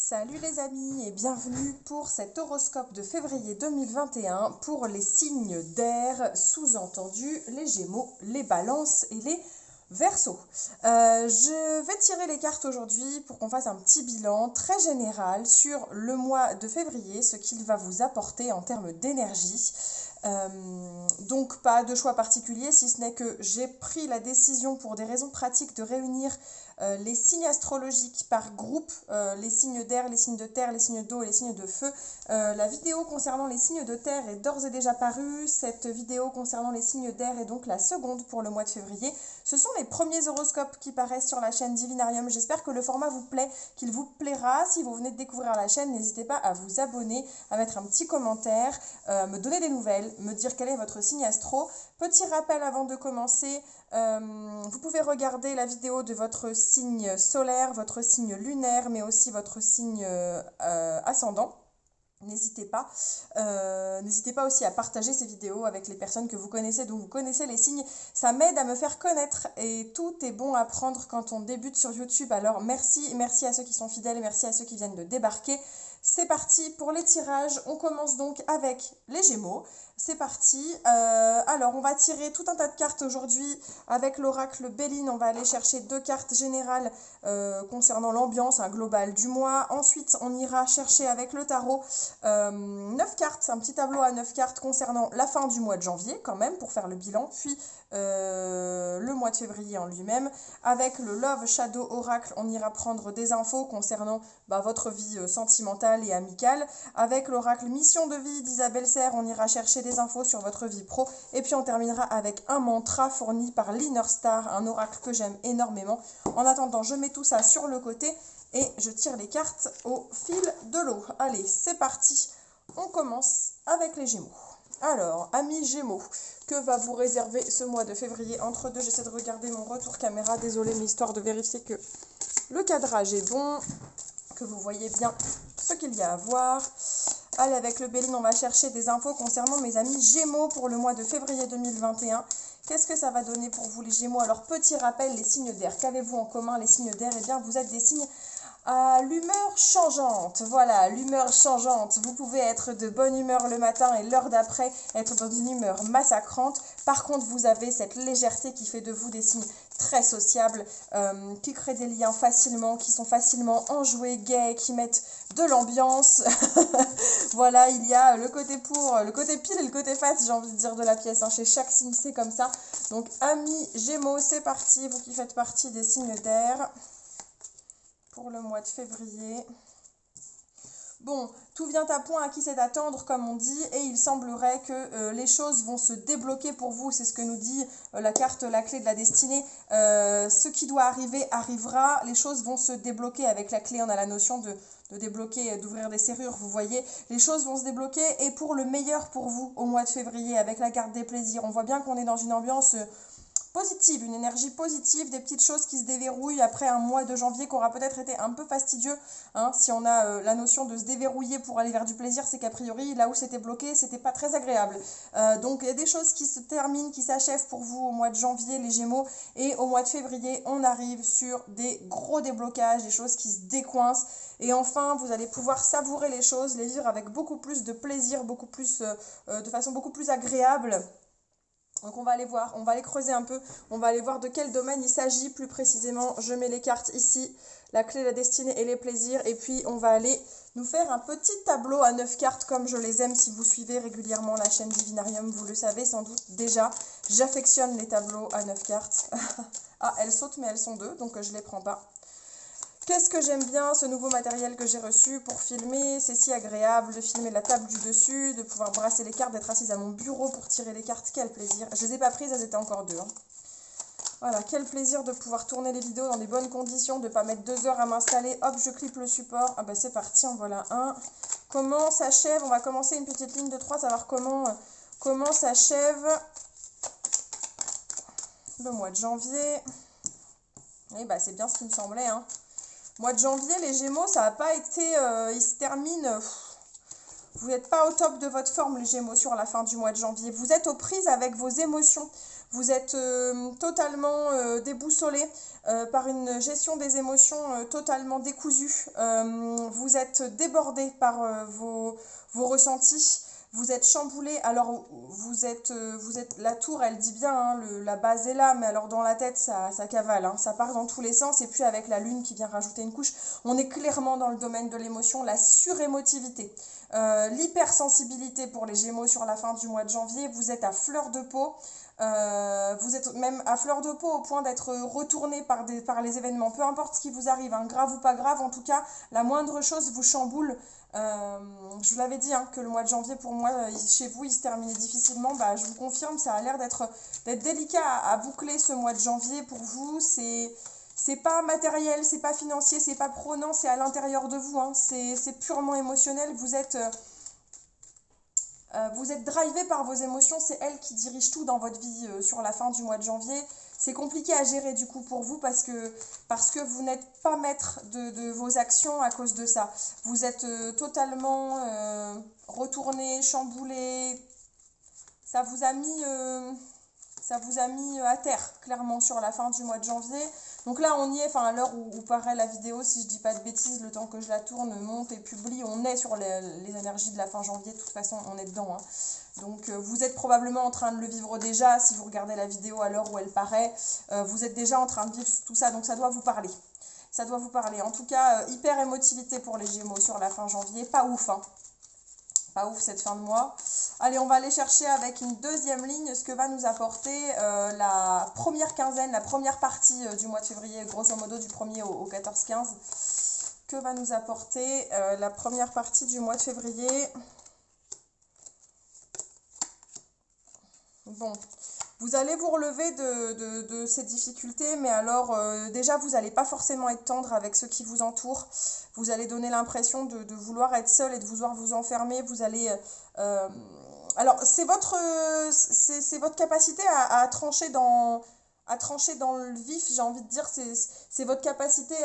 Salut les amis et bienvenue pour cet horoscope de février 2021 pour les signes d'air, sous-entendu les Gémeaux, les Balances et les Verseaux. Je vais tirer les cartes aujourd'hui pour qu'on fasse un petit bilan très général sur le mois de février, ce qu'il va vous apporter en termes d'énergie. Donc pas de choix particulier si ce n'est que j'ai pris la décision pour des raisons pratiques de réunir les signes astrologiques par groupe, les signes d'air, les signes de terre, les signes d'eau et les signes de feu. La vidéo concernant les signes de terre est d'ores et déjà parue. Cette vidéo concernant les signes d'air est donc la seconde pour le mois de février. Ce sont les premiers horoscopes qui paraissent sur la chaîne Divinarium. J'espère que le format vous plaît, qu'il vous plaira. Si vous venez de découvrir la chaîne, n'hésitez pas à vous abonner, à mettre un petit commentaire, me donner des nouvelles, me dire quel est votre signe astro. Petit rappel avant de commencer, vous pouvez regarder la vidéo de votre signe solaire, votre signe lunaire, mais aussi votre signe ascendant. N'hésitez pas. N'hésitez pas aussi à partager ces vidéos avec les personnes que vous connaissez, dont vous connaissez les signes. Ça m'aide à me faire connaître et tout est bon à prendre quand on débute sur YouTube. Alors merci à ceux qui sont fidèles, merci à ceux qui viennent de débarquer. C'est parti pour les tirages. On commence donc avec les Gémeaux. C'est parti. Alors, on va tirer tout un tas de cartes aujourd'hui avec l'oracle Béline. On va aller chercher deux cartes générales concernant l'ambiance, un global du mois. Ensuite, on ira chercher avec le tarot 9 cartes, un petit tableau à 9 cartes concernant la fin du mois de janvier quand même pour faire le bilan. Puis le mois de février en lui-même. Avec le Love Shadow Oracle, on ira prendre des infos concernant votre vie sentimentale et amicale. Avec l'oracle Mission de vie d'Isabelle Serre, on ira chercher des infos sur votre vie pro. Et puis on terminera avec un mantra fourni par l'Inner Star, un oracle que j'aime énormément. En attendant, je mets tout ça sur le côté et je tire les cartes au fil de l'eau. Allez, c'est parti. On commence avec les Gémeaux. Alors, amis Gémeaux, que va vous réserver ce mois de février? Entre deux, j'essaie de regarder mon retour caméra. Désolée, mais histoire de vérifier que le cadrage est bon, que vous voyez bien ce qu'il y a à voir. Allez, avec le Béline, on va chercher des infos concernant mes amis Gémeaux pour le mois de février 2021. Qu'est-ce que ça va donner pour vous les Gémeaux? Alors, petit rappel, les signes d'air. Qu'avez-vous en commun les signes d'air? Eh bien, vous êtes des signes à l'humeur changeante. Voilà, l'humeur changeante. Vous pouvez être de bonne humeur le matin et l'heure d'après être dans une humeur massacrante. Par contre, vous avez cette légèreté qui fait de vous des signes très sociables, qui créent des liens facilement, qui sont facilement enjoués, gais, qui mettent de l'ambiance. Voilà, il y a le côté pour, le côté pile et le côté face, j'ai envie de dire, de la pièce. Chez chaque signe, c'est comme ça. Donc, amis Gémeaux, c'est parti. Vous qui faites partie des signes d'air pour le mois de février. Bon, tout vient à point à qui sait attendre, comme on dit, et il semblerait que les choses vont se débloquer pour vous. C'est ce que nous dit la carte, la clé de la destinée. Ce qui doit arriver arrivera. Les choses vont se débloquer. Avec la clé, on a la notion de débloquer, d'ouvrir des serrures, vous voyez. Les choses vont se débloquer et pour le meilleur pour vous au mois de février, avec la carte des plaisirs. On voit bien qu'on est dans une ambiance positive, une énergie positive, des petites choses qui se déverrouillent après un mois de janvier qui aura peut-être été un peu fastidieux. Si on a la notion de se déverrouiller pour aller vers du plaisir, c'est qu'a priori, là où c'était bloqué, c'était pas très agréable. Donc il y a des choses qui se terminent, qui s'achèvent pour vous au mois de janvier, les Gémeaux, et au mois de février, on arrive sur des gros déblocages, des choses qui se décoincent. Et enfin, vous allez pouvoir savourer les choses, les vivre avec beaucoup plus de plaisir, beaucoup plus, de façon beaucoup plus agréable. Donc on va aller voir, on va aller creuser un peu, on va aller voir de quel domaine il s'agit plus précisément. Je mets les cartes ici, la clé, la destinée et les plaisirs. Et puis on va aller nous faire un petit tableau à 9 cartes comme je les aime. Si vous suivez régulièrement la chaîne Divinarium, vous le savez sans doute déjà. J'affectionne les tableaux à 9 cartes. Ah, elles sautent mais elles sont deux, donc je ne les prends pas. Qu'est-ce que j'aime bien, ce nouveau matériel que j'ai reçu pour filmer. C'est si agréable de filmer la table du dessus, de pouvoir brasser les cartes, d'être assise à mon bureau pour tirer les cartes. Quel plaisir. Je ne les ai pas prises, elles étaient encore deux. Voilà, quel plaisir de pouvoir tourner les vidéos dans des bonnes conditions, de ne pas mettre 2 heures à m'installer. Hop, je clique le support. Ah bah c'est parti, en voilà un. Comment s'achève? On va commencer une petite ligne de 3, savoir comment s'achève le mois de janvier. Et bah c'est bien ce qui me semblait, Mois de janvier, les Gémeaux, ça n'a pas été... il se termine... Vous n'êtes pas au top de votre forme, les Gémeaux, sur la fin du mois de janvier. Vous êtes aux prises avec vos émotions. Vous êtes totalement déboussolé par une gestion des émotions totalement décousue. Vous êtes débordé par vos ressentis. Vous êtes chamboulé, alors la tour, elle dit bien, hein, la base est là, mais alors dans la tête, ça cavale, hein, ça part dans tous les sens, et puis avec la lune qui vient rajouter une couche, on est clairement dans le domaine de l'émotion, la surémotivité, l'hypersensibilité pour les Gémeaux sur la fin du mois de janvier, vous êtes à fleur de peau, vous êtes même à fleur de peau au point d'être retourné par les événements, peu importe ce qui vous arrive, hein, grave ou pas grave, en tout cas, la moindre chose vous chamboule. Je vous l'avais dit, hein, que le mois de janvier pour moi chez vous il se terminait difficilement, bah, je vous confirme, ça a l'air d'être délicat à boucler ce mois de janvier pour vous. C'est pas matériel, c'est pas financier, c'est pas prenant, c'est à l'intérieur de vous, hein, c'est purement émotionnel. Vous êtes drivé par vos émotions, c'est elles qui dirigent tout dans votre vie sur la fin du mois de janvier. C'est compliqué à gérer du coup pour vous parce que vous n'êtes pas maître de vos actions à cause de ça. Vous êtes totalement retourné, chamboulé. Ça vous a mis à terre clairement sur la fin du mois de janvier. Donc là on y est, enfin à l'heure où paraît la vidéo, si je dis pas de bêtises, le temps que je la tourne, monte et publie, on est sur les énergies de la fin janvier, de toute façon on est dedans, hein. Donc vous êtes probablement en train de le vivre déjà, si vous regardez la vidéo à l'heure où elle paraît, vous êtes déjà en train de vivre tout ça, donc ça doit vous parler. Ça doit vous parler. En tout cas, hyper émotivité pour les Gémeaux sur la fin janvier, pas ouf, hein. Pas ouf cette fin de mois. Allez, on va aller chercher avec une deuxième ligne ce que va nous apporter la première quinzaine, la première partie du mois de février, grosso modo du 1er au 14-15. Que va nous apporter la première partie du mois de février? Bon, vous allez vous relever de ces difficultés, mais alors déjà vous n'allez pas forcément être tendre avec ceux qui vous entourent. Vous allez donner l'impression de vouloir être seul et de vouloir vous enfermer. Vous allez alors c'est votre capacité à trancher dans le vif, j'ai envie de dire. C'est votre capacité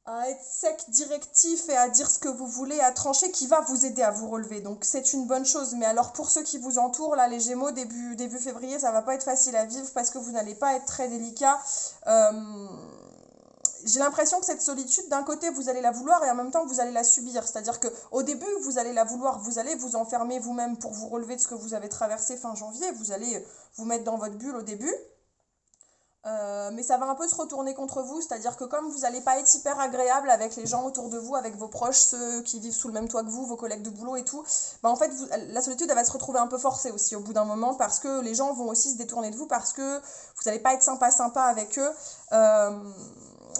à être sec, directif et à dire ce que vous voulez, à trancher, qui va vous aider à vous relever. Donc c'est une bonne chose. Mais alors pour ceux qui vous entourent, là les Gémeaux, début février, ça va pas être facile à vivre parce que vous n'allez pas être très délicat. J'ai l'impression que cette solitude, d'un côté, vous allez la vouloir et en même temps, vous allez la subir. C'est-à-dire qu'au début, vous allez la vouloir, vous allez vous enfermer vous-même pour vous relever de ce que vous avez traversé fin janvier. Vous allez vous mettre dans votre bulle au début. Mais ça va un peu se retourner contre vous, c'est-à-dire que comme vous n'allez pas être hyper agréable avec les gens autour de vous, avec vos proches, ceux qui vivent sous le même toit que vous, vos collègues de boulot et tout, bah en fait la solitude elle va se retrouver un peu forcée aussi au bout d'un moment parce que les gens vont aussi se détourner de vous parce que vous n'allez pas être sympa avec eux.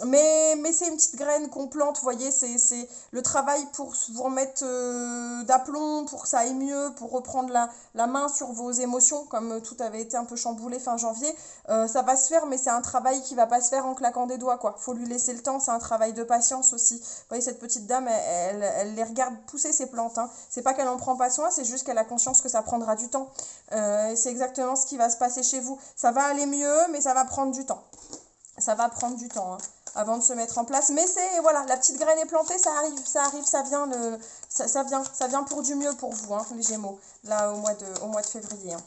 Mais c'est une petite graine qu'on plante, vous voyez, c'est le travail pour vous remettre d'aplomb, pour que ça aille mieux, pour reprendre la main sur vos émotions, comme tout avait été un peu chamboulé fin janvier. Ça va se faire, mais c'est un travail qui va pas se faire en claquant des doigts, quoi. Faut lui laisser le temps, c'est un travail de patience aussi. Vous voyez, cette petite dame, elle les regarde pousser ses plantes, hein. C'est pas qu'elle en prend pas soin, c'est juste qu'elle a conscience que ça prendra du temps. C'est exactement ce qui va se passer chez vous. Ça va aller mieux, mais ça va prendre du temps. Ça va prendre du temps, hein, avant de se mettre en place. Mais c'est, voilà, la petite graine est plantée, ça arrive, ça vient pour du mieux pour vous, hein, les Gémeaux, là, au mois de février, hein.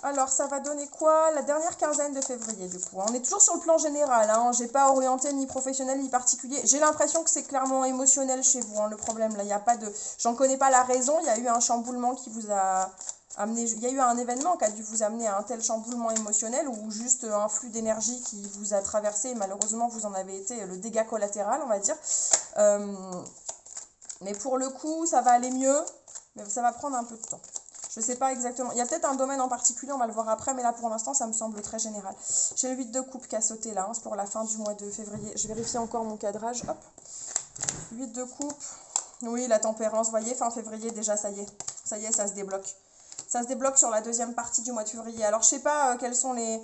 Alors, ça va donner quoi? La dernière quinzaine de février, du coup. On est toujours sur le plan général, hein. J'ai pas orienté ni professionnel ni particulier. J'ai l'impression que c'est clairement émotionnel chez vous, hein, le problème. Là, il n'y a pas de... J'en connais pas la raison. Il y a eu un chamboulement qui vous a amené... Il y a eu un événement qui a dû vous amener à un tel chamboulement émotionnel ou juste un flux d'énergie qui vous a traversé. Et malheureusement, vous en avez été le dégât collatéral, on va dire. Mais pour le coup, ça va aller mieux. Mais ça va prendre un peu de temps. Je ne sais pas exactement. Il y a peut-être un domaine en particulier, on va le voir après, mais là pour l'instant ça me semble très général. J'ai le 8 de coupe qui a sauté là, hein, c'est pour la fin du mois de février. Je vérifie encore mon cadrage. Hop. 8 de coupe. Oui, la tempérance, vous voyez, fin février déjà, ça y est. Ça y est, ça se débloque. Ça se débloque sur la deuxième partie du mois de février. Alors je ne sais pas quels sont les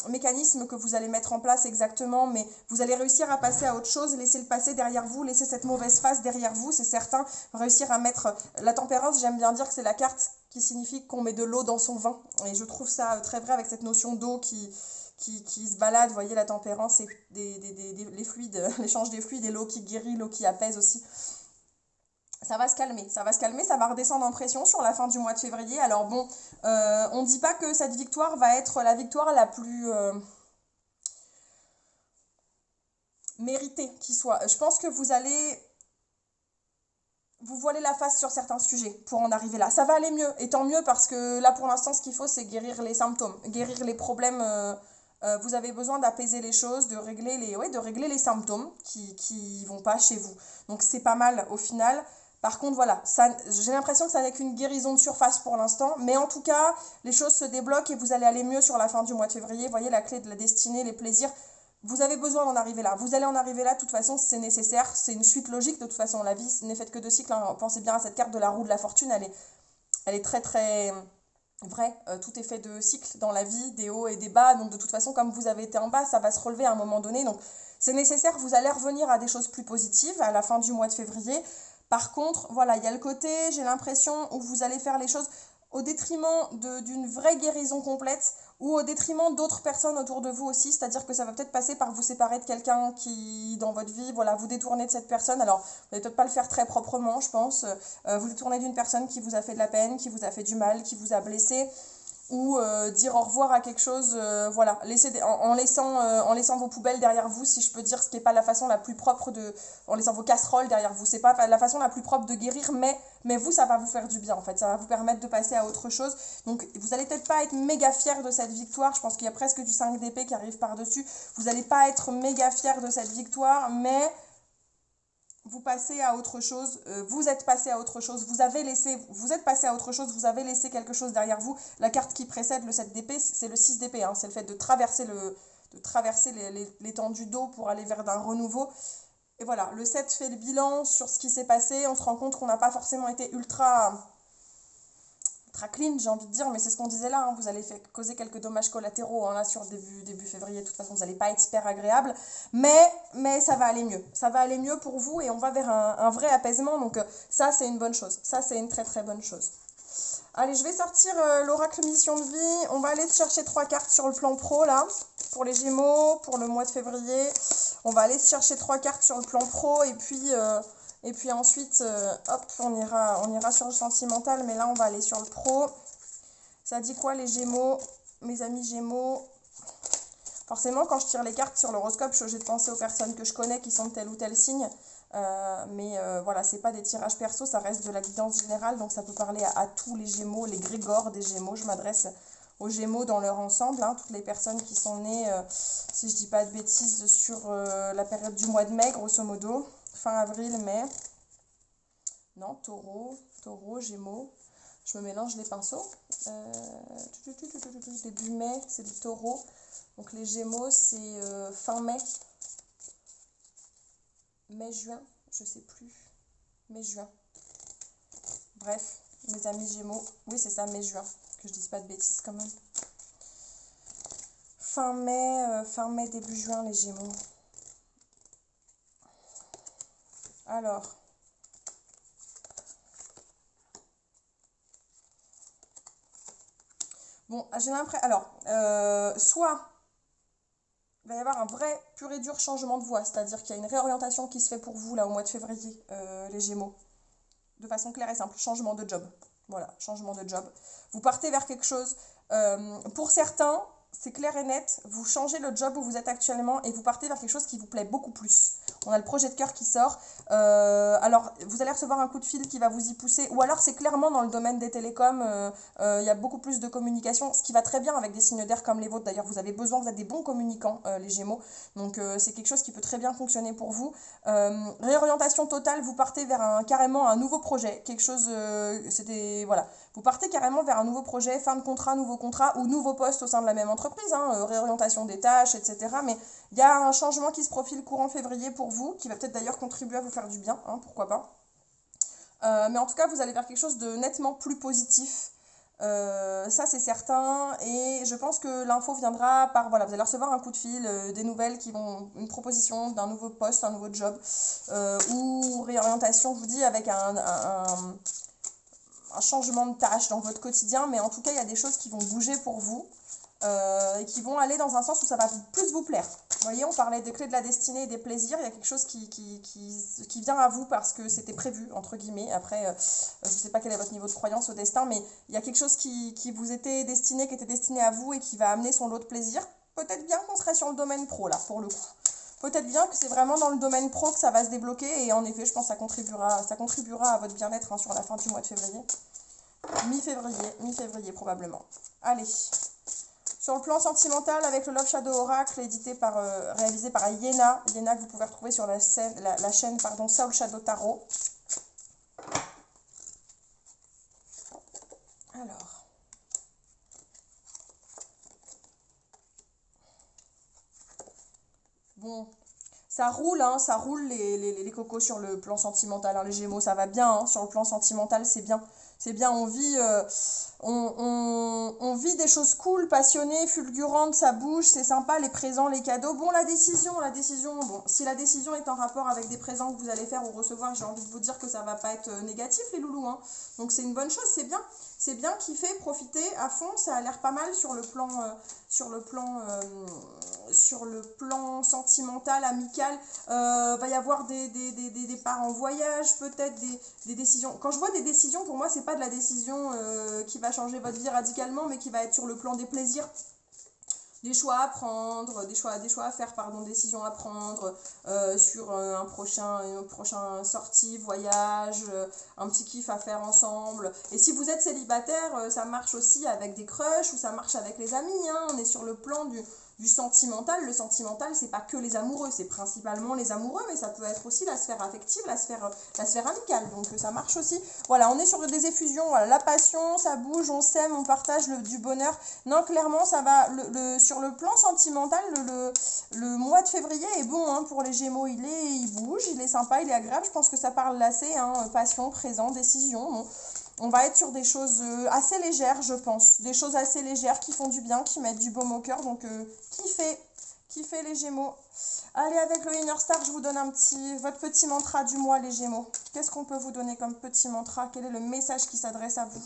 mécanismes que vous allez mettre en place exactement, mais vous allez réussir à passer à autre chose, laisser le passé derrière vous, laisser cette mauvaise phase derrière vous, c'est certain, réussir à mettre la tempérance. J'aime bien dire que c'est la carte qui signifie qu'on met de l'eau dans son vin, et je trouve ça très vrai avec cette notion d'eau qui se balade. Vous voyez, la tempérance, c'est les fluides, l'échange des fluides et l'eau qui guérit, l'eau qui apaise aussi. ça va se calmer, ça va se calmer, ça va redescendre en pression sur la fin du mois de février. Alors bon, on ne dit pas que cette victoire va être la victoire la plus méritée qui soit. Je pense que vous allez vous voiler la face sur certains sujets pour en arriver là. Ça va aller mieux, et tant mieux parce que là pour l'instant ce qu'il faut c'est guérir les symptômes, guérir les problèmes. Vous avez besoin d'apaiser les choses, de régler les symptômes qui vont pas chez vous. Donc c'est pas mal au final. Par contre voilà, j'ai l'impression que ça n'est qu'une guérison de surface pour l'instant, mais en tout cas les choses se débloquent et vous allez aller mieux sur la fin du mois de février. Vous voyez la clé de la destinée, les plaisirs. Vous avez besoin d'en arriver là. Vous allez en arriver là, de toute façon, c'est nécessaire. C'est une suite logique. De toute façon, la vie n'est faite que de cycles, hein. Pensez bien à cette carte de la roue de la fortune. Elle est très, très vraie. Tout est fait de cycles dans la vie, des hauts et des bas. Donc, de toute façon, comme vous avez été en bas, ça va se relever à un moment donné. Donc, c'est nécessaire. Vous allez revenir à des choses plus positives à la fin du mois de février. Par contre, voilà, il y a le côté, j'ai l'impression, où vous allez faire les choses au détriment d'une vraie guérison complète ou au détriment d'autres personnes autour de vous aussi, c'est-à-dire que ça va peut-être passer par vous séparer de quelqu'un qui, dans votre vie, voilà, vous détournez de cette personne. Alors, vous n'allez peut-être pas le faire très proprement, je pense. Vous détournez d'une personne qui vous a fait de la peine, qui vous a fait du mal, qui vous a blessé, ou dire au revoir à quelque chose, voilà, en laissant vos poubelles derrière vous, si je peux dire, ce qui n'est pas la façon la plus propre en laissant vos casseroles derrière vous, c'est pas la façon la plus propre de guérir, mais vous, ça va vous faire du bien, en fait, ça va vous permettre de passer à autre chose. Donc, vous allez peut-être pas être méga fiers de cette victoire, je pense qu'il y a presque du 5 d'épée qui arrive par-dessus, vous n'allez pas être méga fiers de cette victoire, mais vous passez à autre chose, vous êtes passé à autre chose, vous êtes passé à autre chose, vous avez laissé quelque chose derrière vous. La carte qui précède le 7 d'épée, c'est le 6 d'épée, hein, c'est le fait de traverser l'étendue d'eau pour aller vers d'un renouveau. Et voilà, le 7 fait le bilan sur ce qui s'est passé, on se rend compte qu'on n'a pas forcément été ultra clean, j'ai envie de dire, mais c'est ce qu'on disait là, hein, vous allez causer quelques dommages collatéraux, hein, là sur début février, de toute façon vous n'allez pas être hyper agréable, mais ça va aller mieux pour vous et on va vers un vrai apaisement, donc ça c'est une bonne chose, ça c'est une très très bonne chose. Allez, je vais sortir l'oracle mission de vie, on va aller se chercher 3 cartes sur le plan pro là, pour les Gémeaux, pour le mois de février, on va aller se chercher 3 cartes sur le plan pro et puis ensuite, hop, on ira sur le sentimental, mais là, on va aller sur le pro. Ça dit quoi, les Gémeaux, mes amis Gémeaux? Forcément, quand je tire les cartes sur l'horoscope, je suis obligée de penser aux personnes que je connais qui sont de tel ou tel signe. Mais voilà, c'est pas des tirages perso, ça reste de la guidance générale, donc ça peut parler à tous les Gémeaux, les Grégores des Gémeaux. Je m'adresse aux Gémeaux dans leur ensemble, hein, toutes les personnes qui sont nées, si je dis pas de bêtises, sur la période du mois de mai, grosso modo. Fin avril, mai. Non, taureau, Gémeaux. Je me mélange les pinceaux. Début mai, c'est du taureau. Donc les Gémeaux, c'est fin mai. Mai-juin, je sais plus. Mai-juin. Bref, mes amis Gémeaux. Oui, c'est ça, mai-juin. Que je dise pas de bêtises quand même. Fin mai, début juin, les Gémeaux. Alors, bon, j'ai l'impression. Alors, soit il va y avoir un vrai pur et dur changement de voie, c'est-à-dire qu'il y a une réorientation qui se fait pour vous là au mois de février, les Gémeaux, de façon claire et simple. Changement de job. Voilà, changement de job. Vous partez vers quelque chose. Pour certains, c'est clair et net, vous changez le job où vous êtes actuellement et vous partez vers quelque chose qui vous plaît beaucoup plus. On a le projet de cœur qui sort. Alors, vous allez recevoir un coup de fil qui va vous y pousser. Ou alors, c'est clairement dans le domaine des télécoms. Il y a beaucoup plus de communication, ce qui va très bien avec des signes d'air comme les vôtres. D'ailleurs, vous êtes des bons communicants, les Gémeaux. Donc, c'est quelque chose qui peut très bien fonctionner pour vous. Réorientation totale, vous partez vers carrément un nouveau projet. Quelque chose, voilà. Vous partez carrément vers un nouveau projet, fin de contrat, nouveau contrat ou nouveau poste au sein de la même entreprise, hein, réorientation des tâches, etc. Mais il y a un changement qui se profile courant février pour vous, qui va peut-être d'ailleurs contribuer à vous faire du bien, hein, pourquoi pas. Mais en tout cas, vous allez vers quelque chose de nettement plus positif. Ça, c'est certain. Et je pense que l'info viendra par, voilà, vous allez recevoir un coup de fil, des nouvelles une proposition d'un nouveau poste, un nouveau job, ou réorientation, je vous dis, avec un changement de tâche dans votre quotidien, mais en tout cas, il y a des choses qui vont bouger pour vous. et qui vont aller dans un sens où ça va plus vous plaire. Vous voyez, on parlait des clés de la destinée et des plaisirs, il y a quelque chose qui vient à vous parce que c'était prévu, entre guillemets. Après, je ne sais pas quel est votre niveau de croyance au destin, mais il y a quelque chose qui vous était destiné, qui était destiné à vous et qui va amener son lot de plaisir. Peut-être bien qu'on serait sur le domaine pro, là, pour le coup. Peut-être bien que c'est vraiment dans le domaine pro que ça va se débloquer et en effet, je pense que ça contribuera à votre bien-être, hein, sur la fin du mois de février. Mi-février probablement. Allez. Sur le plan sentimental, avec le Love Shadow Oracle, réalisé par Yéna que vous pouvez retrouver sur la chaîne Soul Shadow Tarot. Alors. Bon, ça roule, hein, ça roule les cocos sur le plan sentimental, hein, les Gémeaux, ça va bien, hein, sur le plan sentimental, c'est bien. C'est bien, on vit des choses cool, passionnées, fulgurantes, ça bouge, c'est sympa, les présents, les cadeaux. Bon, la décision, bon, si la décision est en rapport avec des présents que vous allez faire ou recevoir, j'ai envie de vous dire que ça va pas être négatif, les loulous, hein. Donc c'est une bonne chose, c'est bien. C'est bien kiffer, profiter à fond, ça a l'air pas mal sur le plan sentimental, amical. Va y avoir des départs en voyage, peut-être des décisions. Quand je vois des décisions, pour moi, c'est pas de la décision qui va changer votre vie radicalement, mais qui va être sur le plan des plaisirs. Des choix à prendre, des choix à faire, décisions à prendre sur une prochaine sortie, voyage, un petit kiff à faire ensemble. Et si vous êtes célibataire, ça marche aussi avec des crushs ou ça marche avec les amis, hein. On est sur le plan du sentimental. Le sentimental, c'est pas que les amoureux, c'est principalement les amoureux, mais ça peut être aussi la sphère affective, la sphère amicale, donc ça marche aussi. Voilà, on est sur des effusions, voilà, la passion, ça bouge, on s'aime, on partage du bonheur. Non, clairement, ça va, sur le plan sentimental, le mois de février est bon, hein, pour les Gémeaux, il bouge, il est sympa, il est agréable, je pense que ça parle assez, hein, passion, présent, décision, bon. On va être sur des choses assez légères, je pense. Des choses assez légères qui font du bien, qui mettent du baume au cœur. Donc, kiffez les Gémeaux. Allez, avec le Inner Star, je vous donne votre petit mantra du mois, les Gémeaux. Qu'est-ce qu'on peut vous donner comme petit mantra? Quel est le message qui s'adresse à vous?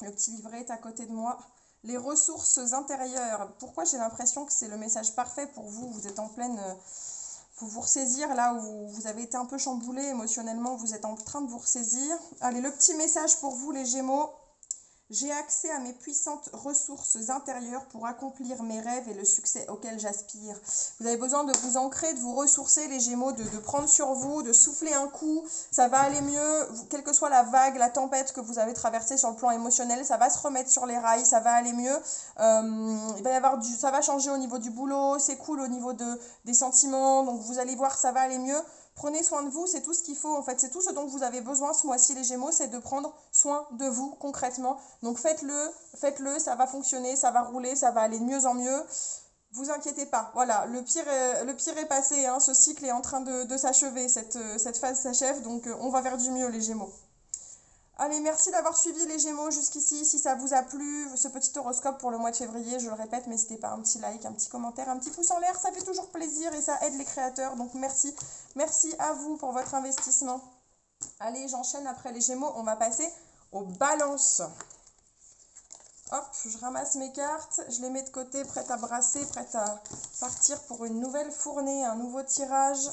Le petit livret est à côté de moi. Les ressources intérieures. Pourquoi j'ai l'impression que c'est le message parfait pour vous? Vous êtes en pleine... vous ressaisir là où vous avez été un peu chamboulé émotionnellement, vous êtes en train de vous ressaisir. Allez, le petit message pour vous les Gémeaux. J'ai accès à mes puissantes ressources intérieures pour accomplir mes rêves et le succès auquel j'aspire. Vous avez besoin de vous ancrer, de vous ressourcer les Gémeaux, de prendre sur vous, de souffler un coup. Ça va aller mieux, quelle que soit la vague, la tempête que vous avez traversée sur le plan émotionnel, ça va se remettre sur les rails, ça va aller mieux. Il va y avoir ça va changer au niveau du boulot, c'est cool au niveau des sentiments, donc vous allez voir, ça va aller mieux. Prenez soin de vous, c'est tout ce qu'il faut, en fait, c'est tout ce dont vous avez besoin ce mois-ci les Gémeaux, c'est de prendre soin de vous concrètement. Donc faites-le, ça va fonctionner, ça va rouler, ça va aller de mieux en mieux. Vous inquiétez pas, voilà, le pire est passé, hein, ce cycle est en train de s'achever, cette phase s'achève, donc on va vers du mieux les Gémeaux. Allez, merci d'avoir suivi les Gémeaux jusqu'ici. Si ça vous a plu, ce petit horoscope pour le mois de février, je le répète, n'hésitez pas, un petit like, un petit commentaire, un petit pouce en l'air, ça fait toujours plaisir et ça aide les créateurs. Donc merci, merci à vous pour votre investissement. Allez, j'enchaîne après les Gémeaux, on va passer aux balances. Hop, je ramasse mes cartes, je les mets de côté, prête à brasser, prête à partir pour une nouvelle fournée, un nouveau tirage.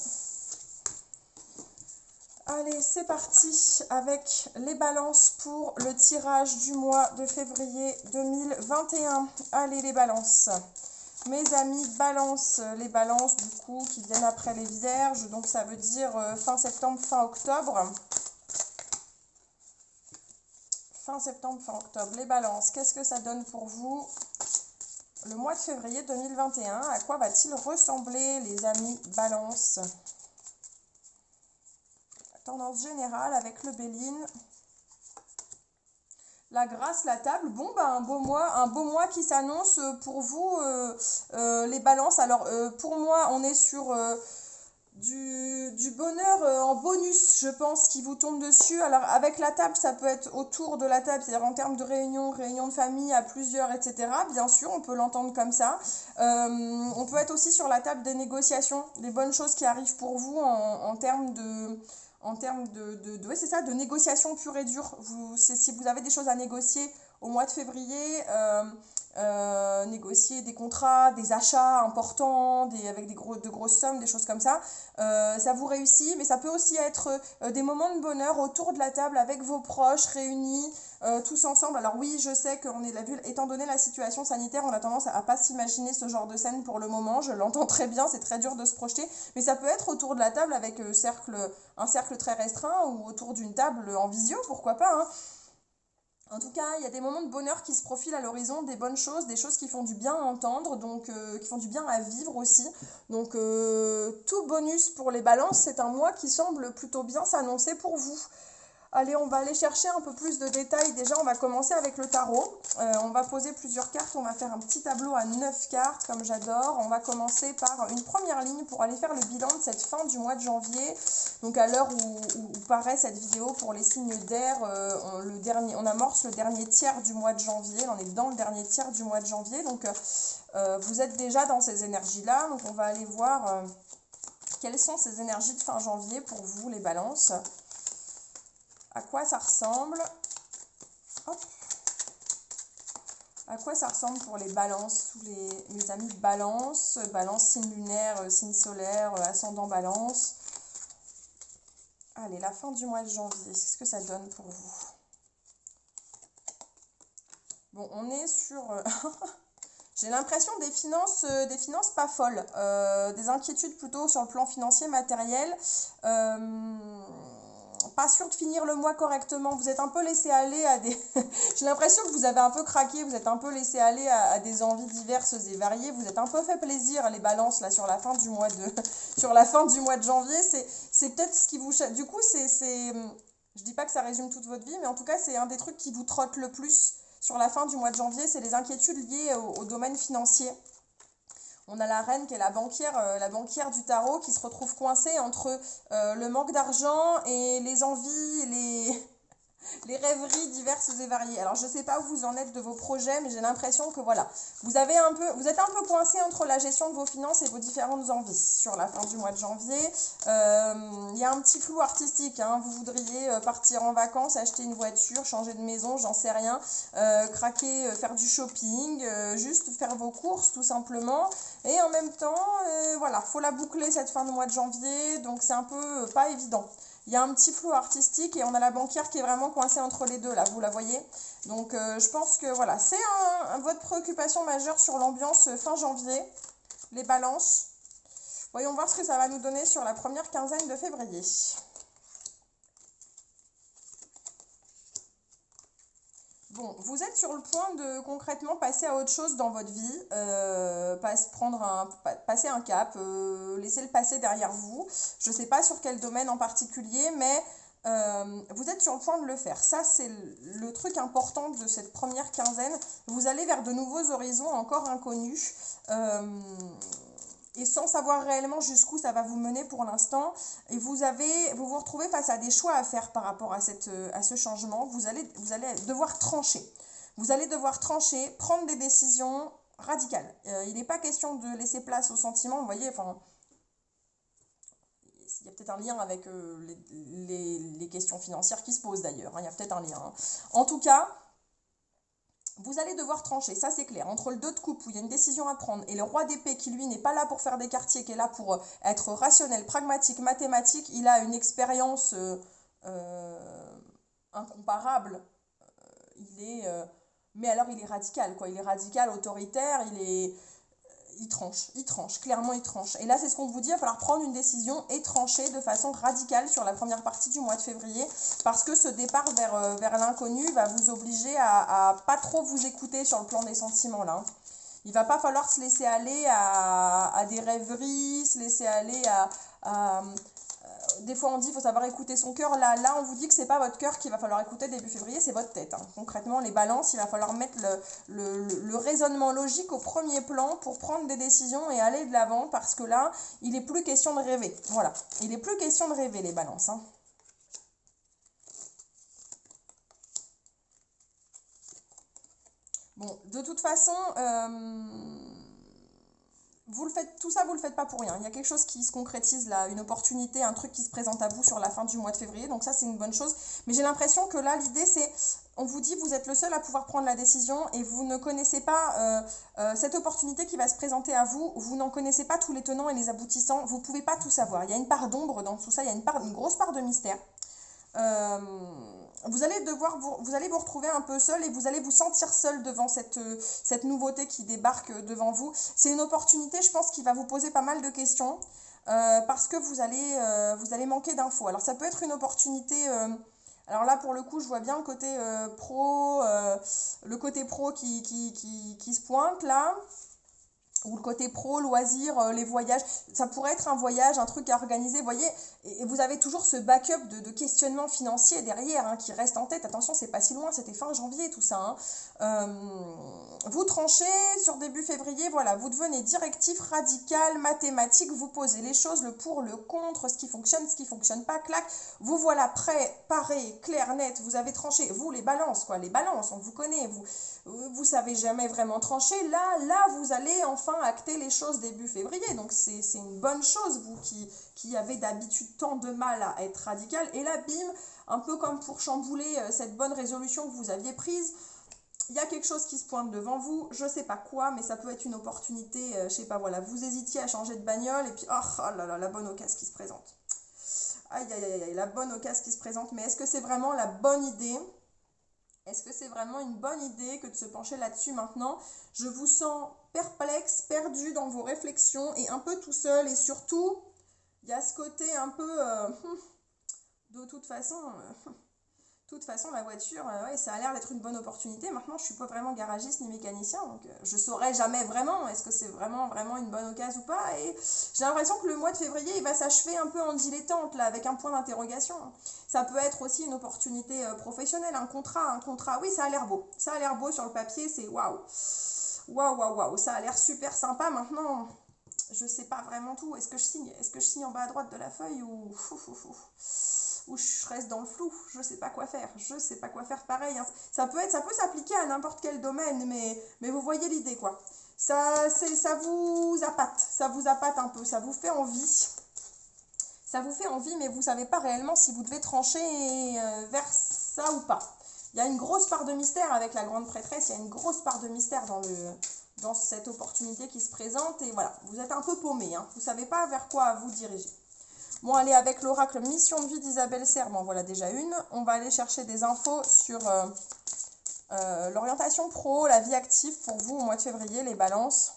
Allez, c'est parti avec les balances pour le tirage du mois de février 2021. Allez, les balances. Mes amis, balance, les balances du coup qui viennent après les vierges, donc ça veut dire fin septembre, fin octobre. Fin septembre, fin octobre, les balances, qu'est-ce que ça donne pour vous? Le mois de février 2021, à quoi va-t-il ressembler les amis balances? Tendance générale avec le Béline. La grâce, la table. Bon, bah, un beau mois qui s'annonce pour vous, les balances. Alors, pour moi, on est sur du bonheur en bonus, je pense, qui vous tombe dessus. Alors, avec la table, ça peut être autour de la table, c'est-à-dire en termes de réunion de famille à plusieurs, etc. Bien sûr, on peut l'entendre comme ça. On peut être aussi sur la table des négociations, des bonnes choses qui arrivent pour vous en termes de... ouais, c'est ça, de négociation pure et dure. Si vous avez des choses à négocier au mois de février, négocier des contrats, des achats importants, avec de grosses sommes, des choses comme ça. Ça vous réussit, mais ça peut aussi être des moments de bonheur autour de la table avec vos proches réunis, tous ensemble. Alors oui, je sais qu'on est étant donné la situation sanitaire, on a tendance à pas s'imaginer ce genre de scène pour le moment. Je l'entends très bien, c'est très dur de se projeter, mais ça peut être autour de la table avec un cercle très restreint ou autour d'une table en visio, pourquoi pas, hein. En tout cas, il y a des moments de bonheur qui se profilent à l'horizon, des bonnes choses, des choses qui font du bien à entendre, donc qui font du bien à vivre aussi. Donc tout bonus pour les balances, c'est un mois qui semble plutôt bien s'annoncer pour vous. Allez, on va aller chercher un peu plus de détails. Déjà, on va commencer avec le tarot. On va poser plusieurs cartes. On va faire un petit tableau à 9 cartes, comme j'adore. On va commencer par une première ligne pour aller faire le bilan de cette fin du mois de janvier. Donc, à l'heure où paraît cette vidéo pour les signes d'air, on amorce le dernier tiers du mois de janvier. On est dans le dernier tiers du mois de janvier. Donc, vous êtes déjà dans ces énergies-là. Donc, on va aller voir quelles sont ces énergies de fin janvier pour vous, les balances. À quoi ça ressemble? Hop. À quoi ça ressemble pour les balances, mes amis balance, signe lunaire, signe solaire, ascendant balance. Allez, la fin du mois de janvier, qu'est-ce que ça donne pour vous? Bon, on est sur... j'ai l'impression des finances pas folles, des inquiétudes plutôt sur le plan financier, matériel. Pas sûr de finir le mois correctement, vous êtes un peu laissé aller à des... J'ai l'impression que vous avez un peu craqué, vous êtes un peu laissé aller à des envies diverses et variées, vous êtes un peu fait plaisir, les balances, là, sur la fin du mois de, sur la fin du mois de janvier, c'est peut-être ce qui vous... Du coup, je dis pas que ça résume toute votre vie, mais en tout cas, c'est un des trucs qui vous trotte le plus sur la fin du mois de janvier, c'est les inquiétudes liées au domaine financier. On a la reine qui est la banquière du tarot qui se retrouve coincée entre le manque d'argent et les envies, les rêveries diverses et variées. Alors, je ne sais pas où vous en êtes de vos projets, mais j'ai l'impression que voilà, vous êtes un peu coincé entre la gestion de vos finances et vos différentes envies sur la fin du mois de janvier. Il y a un petit flou artistique, hein. Vous voudriez partir en vacances, acheter une voiture, changer de maison, j'en sais rien, craquer, faire du shopping, juste faire vos courses tout simplement. Et en même temps, voilà, faut la boucler cette fin de mois de janvier, donc c'est un peu pas évident. Il y a un petit flou artistique et on a la banquière qui est vraiment coincée entre les deux, là, vous la voyez. Donc je pense que voilà, c'est votre préoccupation majeure sur l'ambiance fin janvier, les balances. Voyons voir ce que ça va nous donner sur la première quinzaine de février. Bon, vous êtes sur le point de concrètement passer à autre chose dans votre vie, passer un cap, laisser le passé derrière vous. Je ne sais pas sur quel domaine en particulier, mais vous êtes sur le point de le faire. Ça, c'est le truc important de cette première quinzaine. Vous allez vers de nouveaux horizons encore inconnus. Et sans savoir réellement jusqu'où ça va vous mener pour l'instant. Et vous vous retrouvez face à des choix à faire par rapport à ce changement. Vous allez devoir trancher. Vous allez devoir trancher, prendre des décisions radicales. Il n'est pas question de laisser place aux sentiments, vous voyez, enfin... Il y a peut-être un lien avec les questions financières qui se posent d'ailleurs, hein, il y a peut-être un lien, hein. En tout cas, vous allez devoir trancher, ça c'est clair, entre le 2 de coupe où il y a une décision à prendre et le roi d'épée qui lui n'est pas là pour faire des quartiers, qui est là pour être rationnel, pragmatique, mathématique, il a une expérience incomparable, mais alors il est radical, quoi, il est radical, autoritaire, il tranche, clairement il tranche. Et là, c'est ce qu'on vous dit, il va falloir prendre une décision et trancher de façon radicale sur la première partie du mois de février, parce que ce départ vers l'inconnu va vous obliger à pas trop vous écouter sur le plan des sentiments, là. Il va pas falloir se laisser aller à des rêveries, se laisser aller à des fois on dit qu'il faut savoir écouter son cœur. Là, on vous dit que c'est pas votre cœur qu'il va falloir écouter début février, c'est votre tête, hein. Concrètement, les balances, il va falloir mettre le raisonnement logique au premier plan pour prendre des décisions et aller de l'avant, parce que là, il n'est plus question de rêver. Voilà, il n'est plus question de rêver, les balances, hein. Bon, de toute façon, vous le faites, tout ça, vous le faites pas pour rien. Il y a quelque chose qui se concrétise là, une opportunité, un truc qui se présente à vous sur la fin du mois de février. Donc ça, c'est une bonne chose. Mais j'ai l'impression que là, l'idée, c'est, on vous dit, vous êtes le seul à pouvoir prendre la décision et vous ne connaissez pas cette opportunité qui va se présenter à vous. Vous n'en connaissez pas tous les tenants et les aboutissants. Vous pouvez pas tout savoir. Il y a une part d'ombre dans tout ça. Il y a une grosse part de mystère. Euh, vous allez vous allez vous retrouver un peu seul et vous allez vous sentir seul devant cette nouveauté qui débarque devant vous. C'est une opportunité, je pense, qui va vous poser pas mal de questions parce que vous allez manquer d'infos. Alors ça peut être une opportunité. Alors là, pour le coup, je vois bien le côté pro qui se pointe là. Ou le côté pro, loisirs, les voyages, ça pourrait être un voyage, un truc à organiser, vous voyez, et vous avez toujours ce backup de questionnement financier derrière hein, qui reste en tête. Attention, c'est pas si loin, c'était fin janvier tout ça. Hein. Vous tranchez sur début février, voilà, vous devenez directif, radical, mathématique, vous posez les choses, le pour, le contre, ce qui fonctionne pas, clac, vous voilà prêt, paré, clair, net, vous avez tranché, vous les balances, quoi, les balances, on vous connaît, vous savez jamais vraiment trancher, là vous allez enfin acter les choses début février, donc c'est une bonne chose, vous qui avez d'habitude tant de mal à être radical, et là bim, un peu comme pour chambouler cette bonne résolution que vous aviez prise, il y a quelque chose qui se pointe devant vous, je sais pas quoi, mais ça peut être une opportunité, je sais pas, voilà, vous hésitiez à changer de bagnole, et puis oh là là, la bonne occasion qui se présente. Aïe aïe aïe aïe, la bonne occasion qui se présente, mais est-ce que c'est vraiment la bonne idée ? Est-ce que c'est vraiment une bonne idée que de se pencher là-dessus maintenant? Je vous sens perplexe, perdu dans vos réflexions et un peu tout seul. Et surtout, il y a ce côté un peu... de toute façon, la voiture, ouais, ça a l'air d'être une bonne opportunité. Maintenant, je ne suis pas vraiment garagiste ni mécanicien, donc je ne saurais jamais vraiment est-ce que c'est vraiment une bonne occasion ou pas. Et j'ai l'impression que le mois de février, il va s'achever un peu en dilettante, là, avec un point d'interrogation. Ça peut être aussi une opportunité professionnelle, un contrat. Oui, ça a l'air beau. Ça a l'air beau sur le papier, c'est waouh. Waouh. Ça a l'air super sympa. Maintenant, je ne sais pas vraiment tout. Est-ce que je signe? Est-ce que je signe en bas à droite de la feuille ou je reste dans le flou, je sais pas quoi faire, pareil, hein. Ça peut s'appliquer à n'importe quel domaine, mais vous voyez l'idée, quoi. Ça vous appâte un peu, ça vous fait envie, mais vous savez pas réellement si vous devez trancher vers ça ou pas. Il y a une grosse part de mystère avec la grande prêtresse, il y a une grosse part de mystère dans cette opportunité qui se présente, et voilà, vous êtes un peu paumé, hein. Vous savez pas vers quoi vous diriger. Bon, allez, avec l'oracle Mission de vie d'Isabelle Serre, bon, voilà déjà une. On va aller chercher des infos sur l'orientation pro, la vie active pour vous au mois de février, les balances.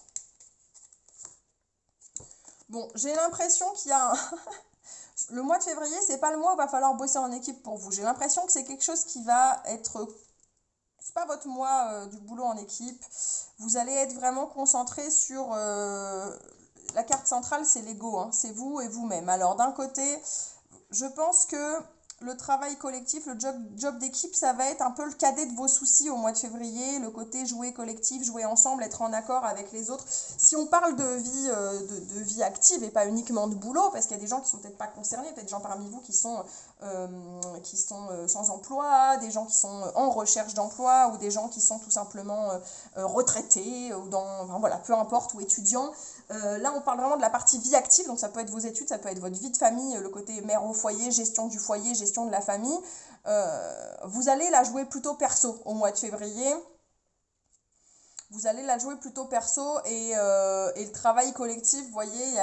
Bon, j'ai l'impression qu'il y a le mois de février, c'est pas le mois où il va falloir bosser en équipe pour vous. J'ai l'impression que c'est quelque chose qui va être... C'est pas votre mois du boulot en équipe. Vous allez être vraiment concentré sur... la carte centrale, c'est l'ego, hein, c'est vous et vous-même. Alors d'un côté, je pense que le travail collectif, le job d'équipe, ça va être un peu le cadet de vos soucis au mois de février, le côté jouer collectif, jouer ensemble, être en accord avec les autres. Si on parle de vie active et pas uniquement de boulot, parce qu'il y a des gens qui sont peut-être pas concernés, peut-être des gens parmi vous qui sont sans emploi, des gens qui sont en recherche d'emploi ou des gens qui sont tout simplement retraités ou enfin, voilà, peu importe, ou étudiants. Là, on parle vraiment de la partie vie active, donc ça peut être vos études, ça peut être votre vie de famille, le côté mère au foyer, gestion du foyer, gestion de la famille. Vous allez la jouer plutôt perso au mois de février. Vous allez la jouer plutôt perso et le travail collectif, vous voyez,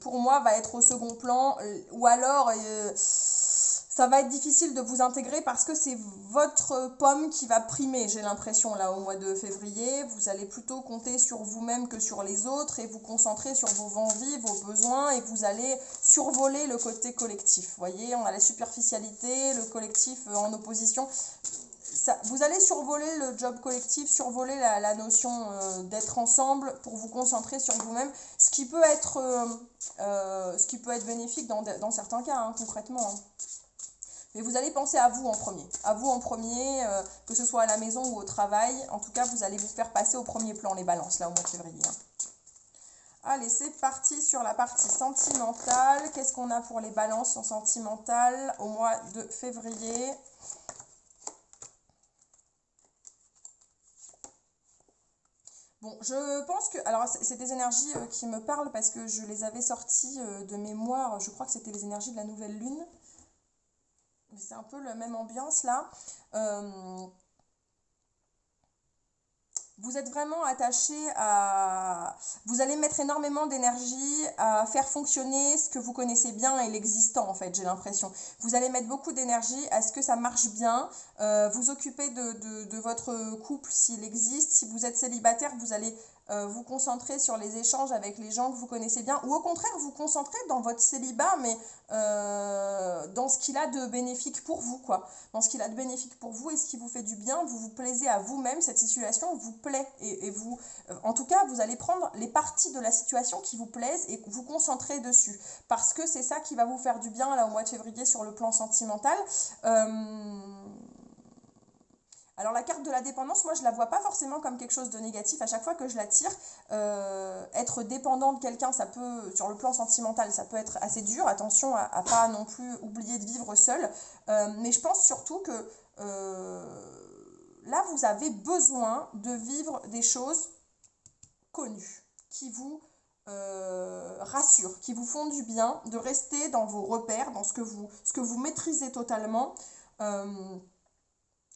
pour moi, va être au second plan. Ou alors, ça va être difficile de vous intégrer parce que c'est votre pomme qui va primer, j'ai l'impression, là, au mois de février. Vous allez plutôt compter sur vous-même que sur les autres et vous concentrer sur vos envies, vos besoins, et vous allez survoler le côté collectif. Vous voyez, on a la superficialité, le collectif en opposition. Vous allez survoler le job collectif, survoler la notion d'être ensemble pour vous concentrer sur vous-même, ce qui peut être bénéfique dans certains cas, hein, concrètement. Hein. Mais vous allez penser à vous en premier, que ce soit à la maison ou au travail. En tout cas, vous allez vous faire passer au premier plan les balances, là, au mois de février. Hein. Allez, c'est parti sur la partie sentimentale. Qu'est-ce qu'on a pour les balances en sentimentale au mois de février ? Bon, je pense que... Alors, c'est des énergies qui me parlent parce que je les avais sorties de mémoire. Je crois que c'était les énergies de la nouvelle lune. Mais c'est un peu la même ambiance là. Euh, Vous êtes vraiment attaché à... Vous allez mettre énormément d'énergie à faire fonctionner ce que vous connaissez bien et l'existant, en fait, j'ai l'impression. Vous allez mettre beaucoup d'énergie à ce que ça marche bien, vous occuper de votre couple s'il existe. Si vous êtes célibataire, vous allez vous concentrer sur les échanges avec les gens que vous connaissez bien, ou au contraire, vous concentrer dans votre célibat, mais dans ce qu'il a de bénéfique pour vous, quoi. Dans ce qu'il a de bénéfique pour vous et ce qui vous fait du bien, vous vous plaisez à vous-même, cette situation vous plaît. Et vous, en tout cas, vous allez prendre les parties de la situation qui vous plaisent et vous concentrer dessus. Parce que c'est ça qui va vous faire du bien là au mois de février sur le plan sentimental. Alors la carte de la dépendance, moi je la vois pas forcément comme quelque chose de négatif. À chaque fois que je la tire, être dépendant de quelqu'un, ça peut, sur le plan sentimental, ça peut être assez dur. Attention à pas non plus oublier de vivre seul. Mais je pense surtout que là, vous avez besoin de vivre des choses connues qui vous rassurent, qui vous font du bien, de rester dans vos repères, dans ce que vous maîtrisez totalement. Euh,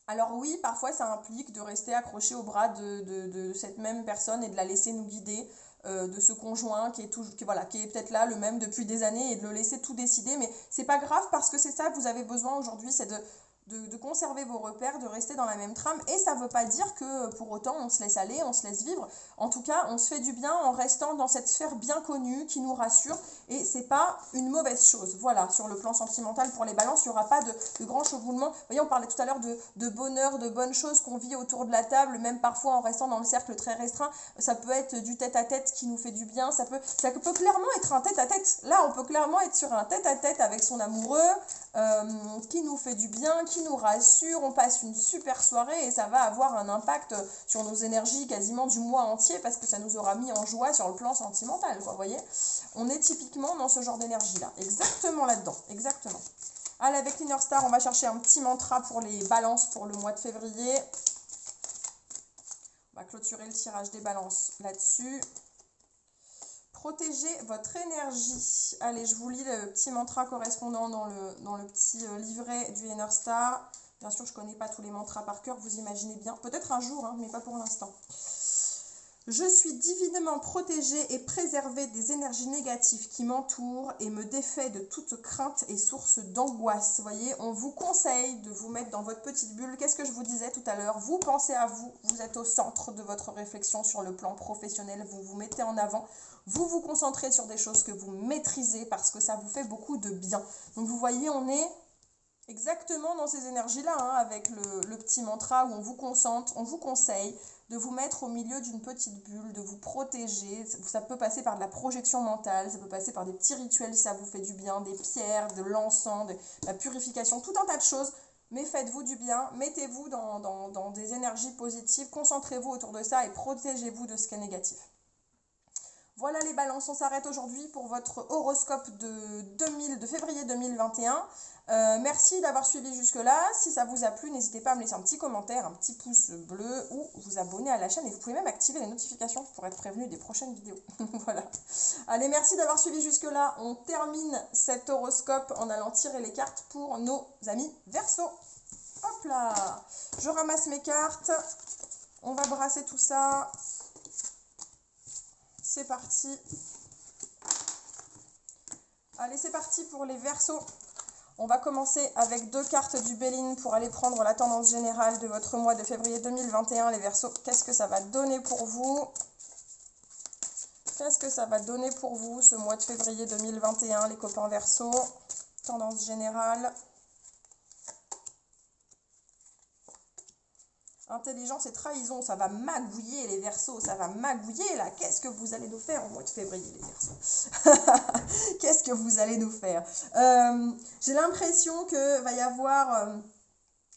alors oui, parfois ça implique de rester accroché au bras de cette même personne et de la laisser nous guider, de ce conjoint qui est, voilà, qui est peut-être là le même depuis des années et de le laisser tout décider. Mais c'est pas grave parce que c'est ça que vous avez besoin aujourd'hui, c'est de conserver vos repères, de rester dans la même trame. Et ça ne veut pas dire que pour autant on se laisse aller, on se laisse vivre. En tout cas, on se fait du bien en restant dans cette sphère bien connue qui nous rassure. Et c'est pas une mauvaise chose. Voilà, sur le plan sentimental pour les balances, il n'y aura pas de grands chevaulements. Vous voyez, on parlait tout à l'heure de bonheur, de bonnes choses qu'on vit autour de la table, même parfois en restant dans le cercle très restreint. Ça peut être du tête-à-tête qui nous fait du bien. Ça peut clairement être un tête-à-tête. Là, on peut clairement être sur un tête-à-tête avec son amoureux, qui nous fait du bien, qui nous rassure, on passe une super soirée et ça va avoir un impact sur nos énergies quasiment du mois entier parce que ça nous aura mis en joie sur le plan sentimental, quoi, vous voyez. On est typiquement dans ce genre d'énergie là, exactement là-dedans, exactement. Allez, avec l'Inner Star, on va chercher un petit mantra pour les balances pour le mois de février. On va clôturer le tirage des balances là-dessus. Protégez votre énergie. Allez, je vous lis le petit mantra correspondant dans le petit livret du Inner Star. Bien sûr, je ne connais pas tous les mantras par cœur, vous imaginez bien. Peut-être un jour, hein, mais pas pour l'instant. Je suis divinement protégée et préservée des énergies négatives qui m'entourent et me défait de toute crainte et source d'angoisse. Vous voyez, on vous conseille de vous mettre dans votre petite bulle. Qu'est-ce que je vous disais tout à l'heure? Vous pensez à vous, vous êtes au centre de votre réflexion sur le plan professionnel, vous vous mettez en avant, vous vous concentrez sur des choses que vous maîtrisez parce que ça vous fait beaucoup de bien. Donc vous voyez, on est exactement dans ces énergies-là, hein, avec le petit mantra où on vous concentre, on vous conseille de vous mettre au milieu d'une petite bulle, de vous protéger. Ça peut passer par de la projection mentale, ça peut passer par des petits rituels si ça vous fait du bien, des pierres, de l'encens, de la purification, tout un tas de choses. Mais faites-vous du bien, mettez-vous dans des énergies positives, concentrez-vous autour de ça et protégez-vous de ce qui est négatif. Voilà les balances, on s'arrête aujourd'hui pour votre horoscope de février 2021. Merci d'avoir suivi jusque-là. Si ça vous a plu, n'hésitez pas à me laisser un petit commentaire, un petit pouce bleu ou vous abonner à la chaîne. Et vous pouvez même activer les notifications pour être prévenu des prochaines vidéos. Voilà. Allez, merci d'avoir suivi jusque-là. On termine cet horoscope en allant tirer les cartes pour nos amis Verseau. Hop là, je ramasse mes cartes. On va brasser tout ça. C'est parti. Allez, c'est parti pour les Verseaux. On va commencer avec 2 cartes du Béline pour aller prendre la tendance générale de votre mois de février 2021, les Verseaux. Qu'est-ce que ça va donner pour vous? Qu'est-ce que ça va donner pour vous ce mois de février 2021, les copains Verseaux? Tendance générale. Intelligence et trahison, ça va magouiller les Verseaux, ça va magouiller là. Qu'est-ce que vous allez nous faire au mois de février les Verseaux? Qu'est-ce que vous allez nous faire? J'ai l'impression que va y avoir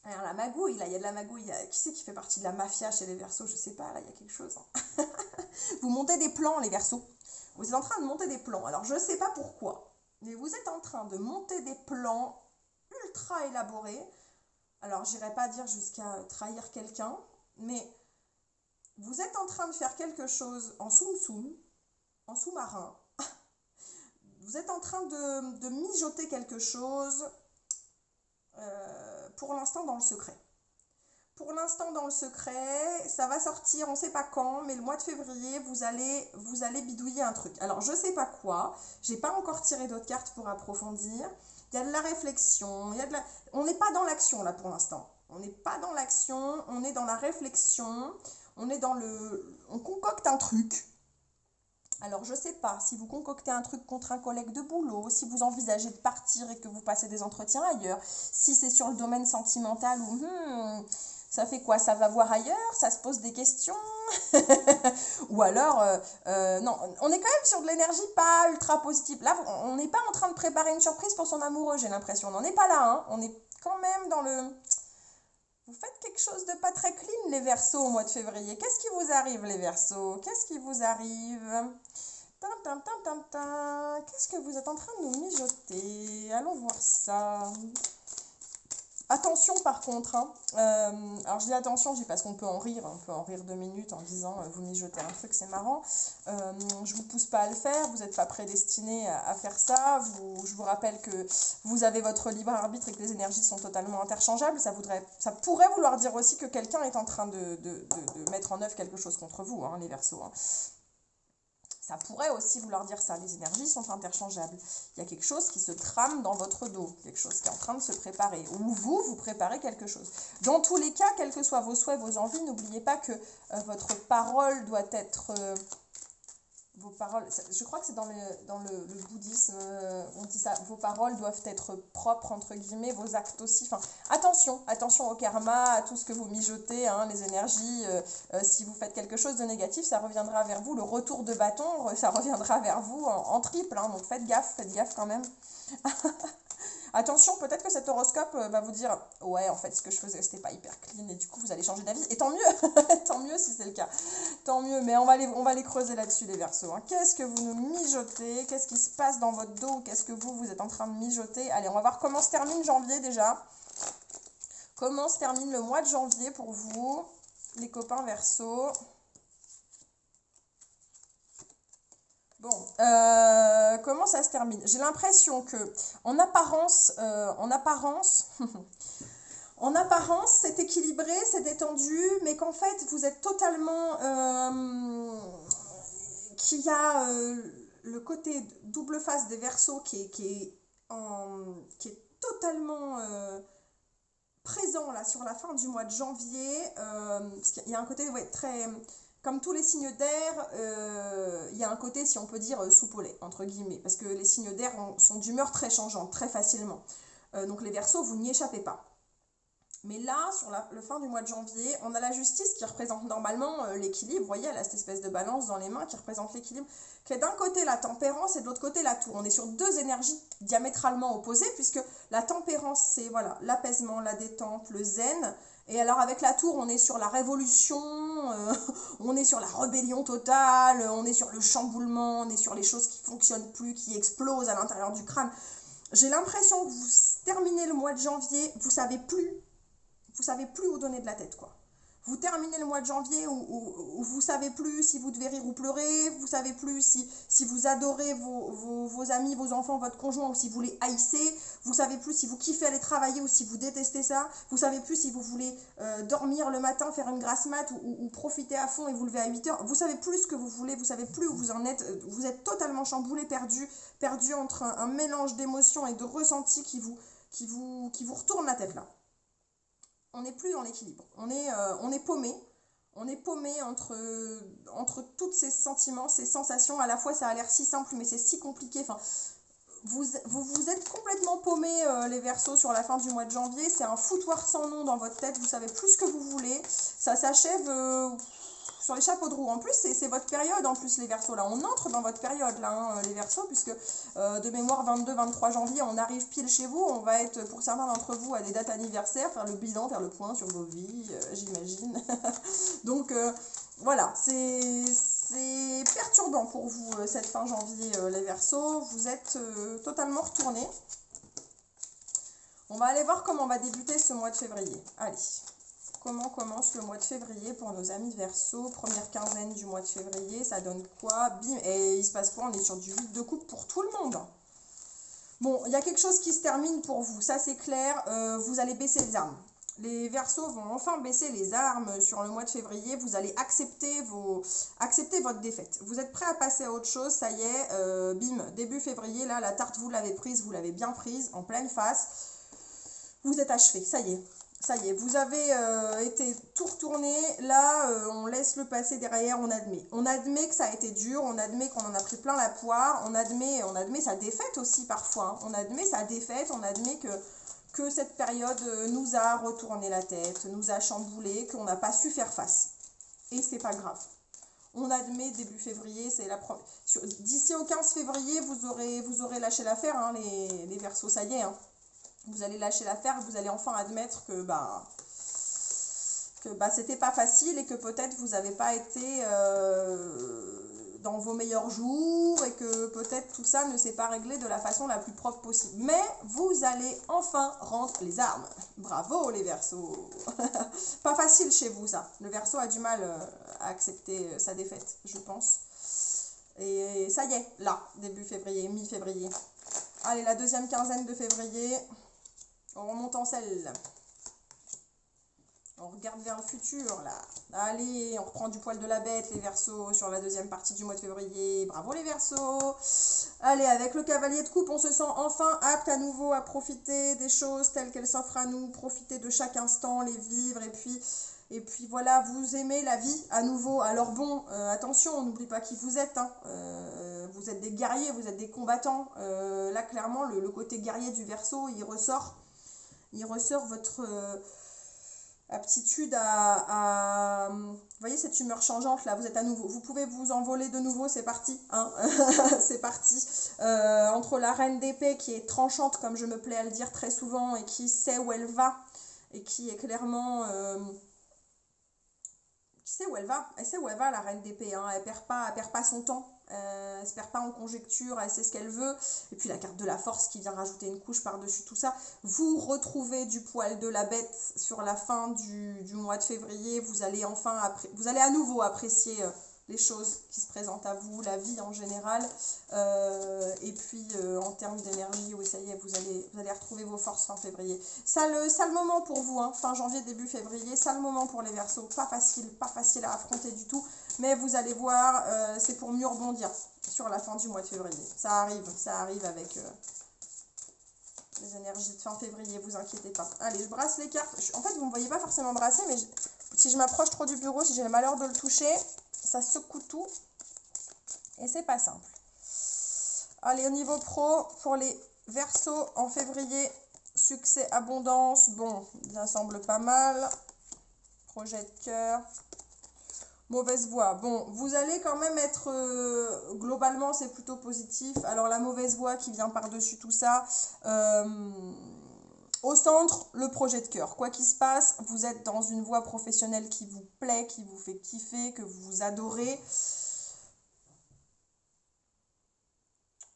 alors la magouille, là il y a de la magouille. Qui c'est qui fait partie de la mafia chez les Verseaux? Je sais pas, là il y a quelque chose. Hein. Vous montez des plans les Verseaux. Vous êtes en train de monter des plans. Alors je sais pas pourquoi, mais vous êtes en train de monter des plans ultra élaborés. Alors, j'irai pas dire jusqu'à trahir quelqu'un, mais Vous êtes en train de faire quelque chose en soum-soum, en sous-marin. Vous êtes en train de mijoter quelque chose, pour l'instant dans le secret. Pour l'instant dans le secret, ça va sortir, on ne sait pas quand, mais le mois de février, vous allez bidouiller un truc. Alors, je ne sais pas quoi, j'ai pas encore tiré d'autres cartes pour approfondir. Il y a de la réflexion, on n'est pas dans l'action là pour l'instant. On n'est pas dans l'action, on est dans la réflexion, on concocte un truc. Alors, je ne sais pas si vous concoctez un truc contre un collègue de boulot, si vous envisagez de partir et que vous passez des entretiens ailleurs, si c'est sur le domaine sentimental ou ça fait quoi? Ça va voir ailleurs? Ça se pose des questions? Ou alors, non, on est quand même sur de l'énergie pas ultra positive. Là, on n'est pas en train de préparer une surprise pour son amoureux, j'ai l'impression. On n'en est pas là, hein. On est quand même dans le... Vous faites quelque chose de pas très clean, les Verseaux, au mois de février. Qu'est-ce qui vous arrive, les Verseaux? Qu'est-ce qui vous arrive? Qu'est-ce que vous êtes en train de nous mijoter? Allons voir ça. Attention par contre, hein. Alors je dis attention, je dis parce qu'on peut en rire, on peut en rire 2 minutes en disant vous mijotez un truc, c'est marrant. Je vous pousse pas à le faire, vous n'êtes pas prédestiné à faire ça. Je vous rappelle que vous avez votre libre arbitre et que les énergies sont totalement interchangeables. Ça pourrait vouloir dire aussi que quelqu'un est en train de mettre en œuvre quelque chose contre vous, hein, les Verseaux. Hein. Ça pourrait aussi vouloir dire ça, les énergies sont interchangeables. Il y a quelque chose qui se trame dans votre dos, quelque chose qui est en train de se préparer, ou vous préparez quelque chose. Dans tous les cas, quels que soient vos souhaits, vos envies, n'oubliez pas que votre parole doit être... vos paroles, je crois que c'est dans le bouddhisme, on dit ça, vos paroles doivent être propres, entre guillemets, vos actes aussi. Enfin, attention au karma, à tout ce que vous mijotez, hein, les énergies. Si vous faites quelque chose de négatif, ça reviendra vers vous. Le retour de bâton, ça reviendra vers vous en triple. Hein, donc faites gaffe quand même. Attention, peut-être que cet horoscope va vous dire « Ouais, en fait, ce que je faisais, c'était pas hyper clean. » Et du coup, vous allez changer d'avis. Et tant mieux, tant mieux si c'est le cas. Tant mieux, mais on va les creuser là-dessus, les Verseaux. Hein. Qu'est-ce que vous nous mijotez? Qu'est-ce qui se passe dans votre dos? Qu'est-ce que vous êtes en train de mijoter? Allez, on va voir comment se termine janvier déjà. Comment se termine le mois de janvier pour vous, les copains Verseaux? Bon, comment ça se termine? J'ai l'impression que, en apparence, en apparence, c'est équilibré, c'est détendu, mais qu'en fait, vous êtes totalement, qu'il y a le côté double face des Verseaux qui est totalement présent là sur la fin du mois de janvier, parce qu'il y a un côté très... Comme tous les signes d'air, il y a un côté, si on peut dire, soupe au lait, entre guillemets, parce que les signes d'air sont d'humeur très changeante, très facilement. Donc les Verseaux, vous n'y échappez pas. Mais là, sur le fin du mois de janvier, on a la justice qui représente normalement l'équilibre. Vous voyez, elle a cette espèce de balance dans les mains qui représente l'équilibre, qui est d'un côté la tempérance et de l'autre côté la tour. On est sur 2 énergies diamétralement opposées, puisque la tempérance, c'est voilà, l'apaisement, la détente, le zen. Et alors avec la tour, on est sur la révolution, on est sur la rébellion totale, on est sur le chamboulement, on est sur les choses qui ne fonctionnent plus, qui explosent à l'intérieur du crâne. J'ai l'impression que vous terminez le mois de janvier, vous savez plus où donner de la tête, quoi. Vous terminez le mois de janvier où vous savez plus si vous devez rire ou pleurer, vous savez plus si vous adorez vos amis, vos enfants, votre conjoint ou si vous les haïssez, vous savez plus si vous kiffez aller travailler ou si vous détestez ça, vous savez plus si vous voulez dormir le matin, faire une grasse mat ou profiter à fond et vous lever à 8 heures, vous savez plus ce que vous voulez, vous savez plus où vous en êtes, vous êtes totalement chamboulé, perdu entre un mélange d'émotions et de ressentis qui vous retourne la tête là. On n'est plus dans l'équilibre. On est paumé. On est paumé entre tous ces sentiments, ces sensations. À la fois, ça a l'air si simple, mais c'est si compliqué. Enfin, vous êtes complètement paumé, les Verseaux, sur la fin du mois de janvier. C'est un foutoir sans nom dans votre tête. Vous savez plus ce que vous voulez. Ça s'achève sur les chapeaux de roue. En plus, c'est votre période, en plus, les Verseaux. Là, on entre dans votre période, là, hein, les Verseaux, puisque de mémoire, 22-23 janvier, on arrive pile chez vous. On va être, pour certains d'entre vous, à des dates anniversaires, faire le bilan, faire le point sur vos vies, j'imagine. Donc, voilà, c'est perturbant pour vous, cette fin janvier, les Verseaux. Vous êtes totalement retournés. On va aller voir comment on va débuter ce mois de février. Allez, Comment commence le mois de février pour nos amis Verseau? Première quinzaine du mois de février, ça donne quoi? Bim, et il se passe quoi? On est sur du 8 de coupe pour tout le monde. Bon, il y a quelque chose qui se termine pour vous, ça c'est clair, vous allez baisser les armes. Les Verseaux vont enfin baisser les armes sur le mois de février, vous allez accepter votre défaite. Vous êtes prêts à passer à autre chose, ça y est, bim, début février, là, la tarte, vous l'avez prise, vous l'avez bien prise, en pleine face. Vous êtes achevé, ça y est. Ça y est, vous avez été tout retourné, là on laisse le passé derrière, on admet. On admet que ça a été dur, on admet qu'on en a pris plein la poire, on admet sa défaite aussi parfois. Hein. On admet sa défaite, on admet que cette période nous a retourné la tête, nous a chamboulé, qu'on n'a pas su faire face. Et c'est pas grave. On admet début février, c'est la première. D'ici au 15 février, vous aurez lâché l'affaire, hein, les Verseaux, ça y est. Hein. Vous allez lâcher l'affaire, vous allez enfin admettre que c'était pas facile et que peut-être vous n'avez pas été dans vos meilleurs jours et que peut-être tout ça ne s'est pas réglé de la façon la plus propre possible. Mais vous allez enfin rendre les armes. Bravo les Verseaux. Pas facile chez vous ça. Le Verseau a du mal à accepter sa défaite, je pense. Et ça y est, là, début février, mi-février. Allez, la deuxième quinzaine de février. On remonte en selle. On regarde vers le futur, là. Allez, on reprend du poil de la bête, les Verseaux, sur la deuxième partie du mois de février. Bravo, les Verseaux. Allez, avec le cavalier de coupe, on se sent enfin apte à nouveau à profiter des choses telles qu'elles s'offrent à nous, profiter de chaque instant, les vivre, et puis voilà, vous aimez la vie à nouveau. Alors bon, attention, on n'oublie pas qui vous êtes. Hein. Vous êtes des guerriers, vous êtes des combattants. Là, clairement, le côté guerrier du Verseau, il ressort. Il ressort votre aptitude vous voyez cette humeur changeante là, vous êtes à nouveau, vous pouvez vous envoler de nouveau, c'est parti, hein. C'est parti. Entre la reine d'épée qui est tranchante, comme je me plais à le dire très souvent, et qui sait où elle va, et qui est clairement... qui sait où elle va, elle sait où elle va la reine d'épée, hein. Elle perd pas son temps. Elle se perd pas en conjecture, elle sait ce qu'elle veut. Et puis la carte de la force qui vient rajouter une couche par-dessus tout ça. Vous retrouvez du poil de la bête sur la fin du mois de février. Vous allez à nouveau apprécier les choses qui se présentent à vous, la vie en général. Et puis en termes d'énergie, oui ça y est, vous allez retrouver vos forces fin février. Ça le moment pour vous, hein, fin janvier, début février, ça le moment pour les Verseaux. Pas facile à affronter du tout. Mais vous allez voir, c'est pour mieux rebondir sur la fin du mois de février. Ça arrive avec les énergies de fin février, vous inquiétez pas. Allez, je brasse les cartes. En fait, vous ne me voyez pas forcément brasser, mais si je m'approche trop du bureau, si j'ai le malheur de le toucher, ça secoue tout. Et c'est pas simple. Allez, au niveau pro, pour les Verseaux en février, succès, abondance. Bon, ça semble pas mal. Projet de cœur. Mauvaise voie. Bon, vous allez quand même être... globalement, c'est plutôt positif. Alors, la mauvaise voie qui vient par-dessus tout ça... au centre, le projet de cœur. Quoi qu'il se passe, vous êtes dans une voie professionnelle qui vous plaît, qui vous fait kiffer, que vous adorez.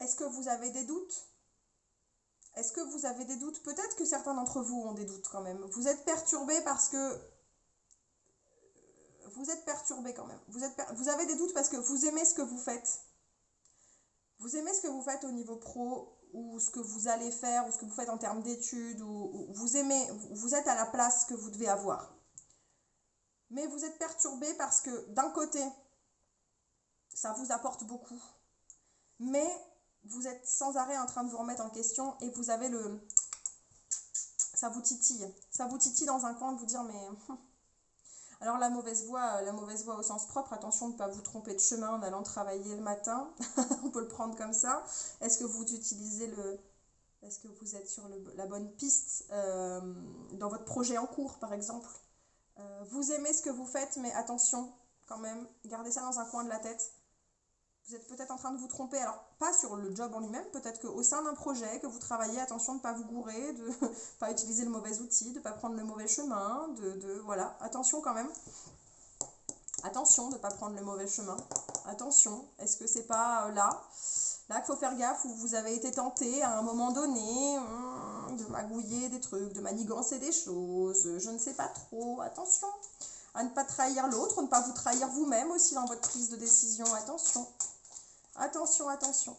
Est-ce que vous avez des doutes? Est-ce que vous avez des doutes? Peut-être que certains d'entre vous ont des doutes quand même. Vous êtes perturbés parce que... Vous êtes perturbé quand même. Vous avez des doutes parce que vous aimez ce que vous faites. Vous aimez ce que vous faites au niveau pro, ou ce que vous allez faire, ou ce que vous faites en termes d'études, ou vous aimez, vous êtes à la place que vous devez avoir. Mais vous êtes perturbé parce que d'un côté, ça vous apporte beaucoup. Mais vous êtes sans arrêt en train de vous remettre en question et vous avez ça vous titille. Ça vous titille dans un coin de vous dire mais... Alors la mauvaise voie au sens propre, attention de ne pas vous tromper de chemin en allant travailler le matin, on peut le prendre comme ça. Est-ce que vous utilisez est-ce que vous êtes sur la bonne piste dans votre projet en cours par exemple? Vous aimez ce que vous faites, mais attention quand même, gardez ça dans un coin de la tête. Vous êtes peut-être en train de vous tromper, alors pas sur le job en lui-même, peut-être qu'au sein d'un projet que vous travaillez, attention de ne pas vous gourer, de ne pas utiliser le mauvais outil, de ne pas prendre le mauvais chemin, voilà, attention quand même. Attention de ne pas prendre le mauvais chemin. Attention, est-ce que c'est pas là qu'il faut faire gaffe, où vous avez été tenté à un moment donné, de magouiller des trucs, de manigancer des choses, je ne sais pas trop, attention à ne pas trahir l'autre, ne pas vous trahir vous-même aussi dans votre prise de décision, attention, attention, attention.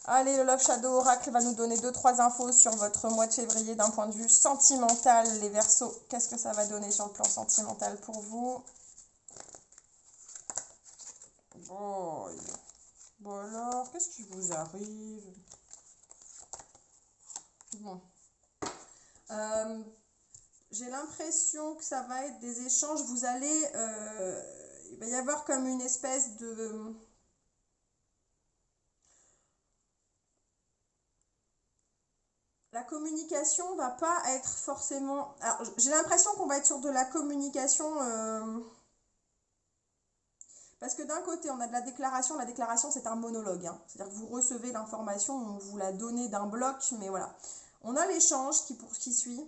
Allez, le Love Shadow Oracle va nous donner 2-3 infos sur votre mois de février d'un point de vue sentimental, les Verseaux. Qu'est-ce que ça va donner sur le plan sentimental pour vous? Boy. Bon alors, qu'est-ce qui vous arrive? Bon. J'ai l'impression que ça va être des échanges. Vous allez... il va y avoir comme une espèce de... La communication va pas être forcément... Alors, j'ai l'impression qu'on va être sur de la communication... Parce que d'un côté, on a de la déclaration. La déclaration, c'est un monologue, hein. C'est-à-dire que vous recevez l'information, on vous la donne d'un bloc, mais voilà. On a l'échange qui suit.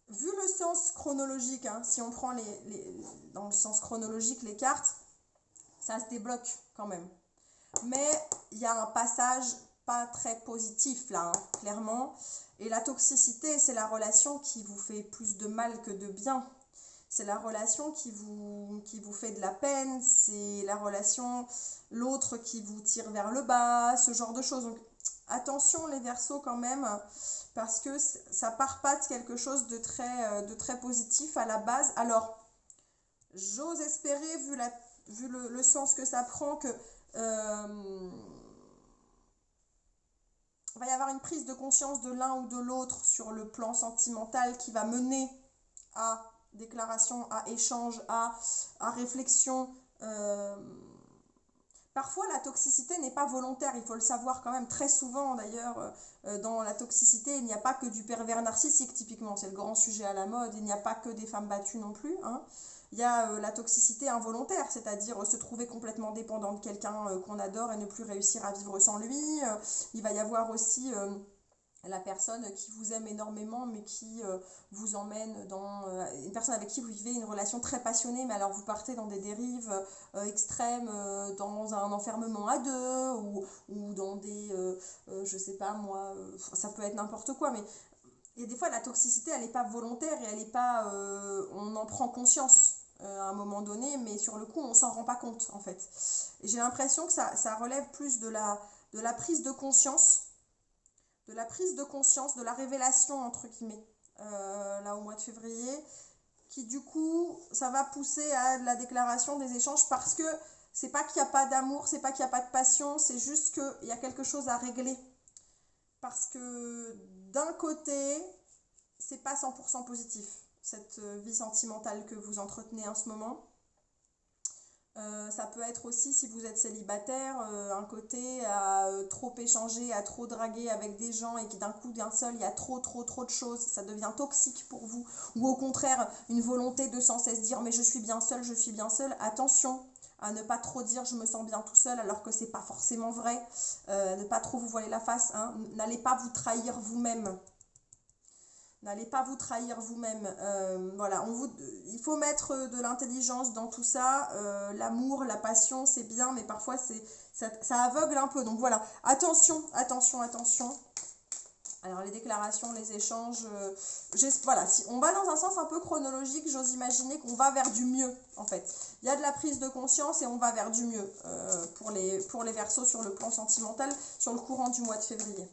Vu le sens chronologique, hein, si on prend dans le sens chronologique les cartes, ça se débloque quand même. Mais il y a un passage pas très positif là, hein, clairement. Et la toxicité, c'est la relation qui vous fait plus de mal que de bien. C'est la relation qui vous fait de la peine, c'est la relation, l'autre qui vous tire vers le bas, ce genre de choses. Donc attention les Verseaux quand même, parce que ça part pas de quelque chose de très positif à la base. Alors, j'ose espérer, vu le sens que ça prend, que va y avoir une prise de conscience de l'un ou de l'autre sur le plan sentimental qui va mener à déclaration, à échange, à réflexion. Parfois, la toxicité n'est pas volontaire, il faut le savoir quand même. Très souvent, d'ailleurs, dans la toxicité, il n'y a pas que du pervers narcissique, typiquement. C'est le grand sujet à la mode. Il n'y a pas que des femmes battues non plus, hein. Il y a la toxicité involontaire, c'est-à-dire se trouver complètement dépendant de quelqu'un qu'on adore et ne plus réussir à vivre sans lui. Il va y avoir aussi... la personne qui vous aime énormément mais qui vous emmène dans une personne avec qui vous vivez une relation très passionnée, mais alors vous partez dans des dérives extrêmes, dans un enfermement à deux ou dans des je sais pas moi, ça peut être n'importe quoi, mais et des fois la toxicité elle n'est pas volontaire et elle n'est pas on en prend conscience à un moment donné, mais sur le coup on s'en rend pas compte en fait. Et j'ai l'impression que ça relève plus de la prise de conscience, de la révélation, entre guillemets, là au mois de février, qui du coup, ça va pousser à de la déclaration, des échanges, parce que c'est pas qu'il n'y a pas d'amour, c'est pas qu'il n'y a pas de passion, c'est juste qu'il y a quelque chose à régler. Parce que d'un côté, c'est pas 100% positif, cette vie sentimentale que vous entretenez en ce moment. Ça peut être aussi, si vous êtes célibataire, un côté à trop échanger, à trop draguer avec des gens et qui d'un coup, d'un seul, il y a trop de choses, ça devient toxique pour vous. Ou au contraire, une volonté de sans cesse dire mais je suis bien seule, je suis bien seule. Attention à ne pas trop dire je me sens bien tout seul alors que c'est pas forcément vrai. Ne pas trop vous voiler la face, hein. N'allez pas vous trahir vous-même. N'allez pas vous trahir vous-même. Voilà, il faut mettre de l'intelligence dans tout ça. L'amour, la passion, c'est bien, mais parfois ça aveugle un peu. Donc voilà, attention, attention, attention. Alors les déclarations, les échanges, voilà, si on va dans un sens un peu chronologique, j'ose imaginer qu'on va vers du mieux en fait. Il y a de la prise de conscience et on va vers du mieux pour les Verseaux sur le plan sentimental, sur le courant du mois de février.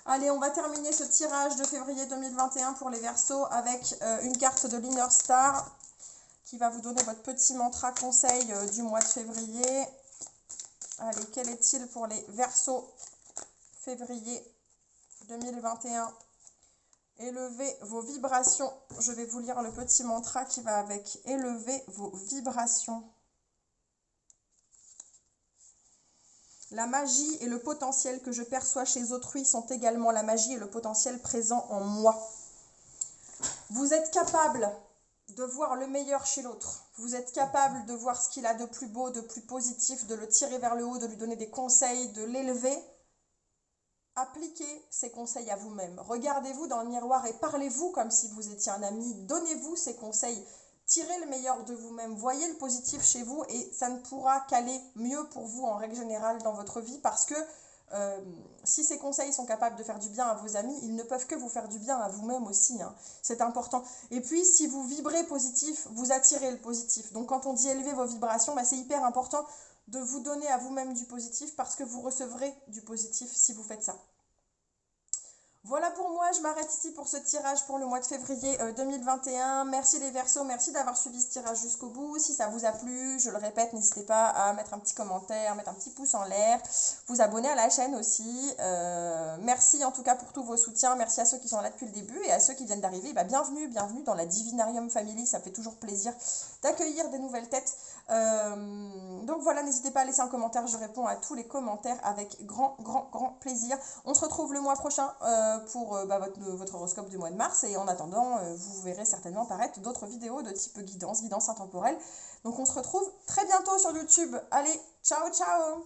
Allez, on va terminer ce tirage de février 2021 pour les Verseaux avec une carte de l'Inner Star qui va vous donner votre petit mantra conseil du mois de février. Allez, quel est-il pour les Verseaux février 2021? Élevez vos vibrations. Je vais vous lire le petit mantra qui va avec. Élevez vos vibrations. La magie et le potentiel que je perçois chez autrui sont également la magie et le potentiel présent en moi. Vous êtes capable de voir le meilleur chez l'autre. Vous êtes capable de voir ce qu'il a de plus beau, de plus positif, de le tirer vers le haut, de lui donner des conseils, de l'élever. Appliquez ces conseils à vous-même. Regardez-vous dans le miroir et parlez-vous comme si vous étiez un ami. Donnez-vous ces conseils. Tirez le meilleur de vous-même, voyez le positif chez vous et ça ne pourra qu'aller mieux pour vous en règle générale dans votre vie parce que Si ces conseils sont capables de faire du bien à vos amis, ils ne peuvent que vous faire du bien à vous-même aussi, hein. C'est important. Et puis, si vous vibrez positif, vous attirez le positif. Donc, quand on dit élever vos vibrations, bah, c'est hyper important de vous donner à vous-même du positif parce que vous recevrez du positif si vous faites ça. Voilà pour moi, je m'arrête ici pour ce tirage pour le mois de février 2021. Merci les Verseaux, merci d'avoir suivi ce tirage jusqu'au bout. Si ça vous a plu, je le répète, n'hésitez pas à mettre un petit commentaire, mettre un petit pouce en l'air, vous abonner à la chaîne aussi. Merci en tout cas pour tous vos soutiens, merci à ceux qui sont là depuis le début et à ceux qui viennent d'arriver. Bah, bienvenue, bienvenue dans la Divinarium Family, ça fait toujours plaisir d'accueillir des nouvelles têtes. Donc voilà, n'hésitez pas à laisser un commentaire, je réponds à tous les commentaires avec grand plaisir. On se retrouve le mois prochain pour votre horoscope du mois de mars et en attendant, vous verrez certainement apparaître d'autres vidéos de type guidance intemporelle. Donc on se retrouve très bientôt sur YouTube. Allez, ciao ciao!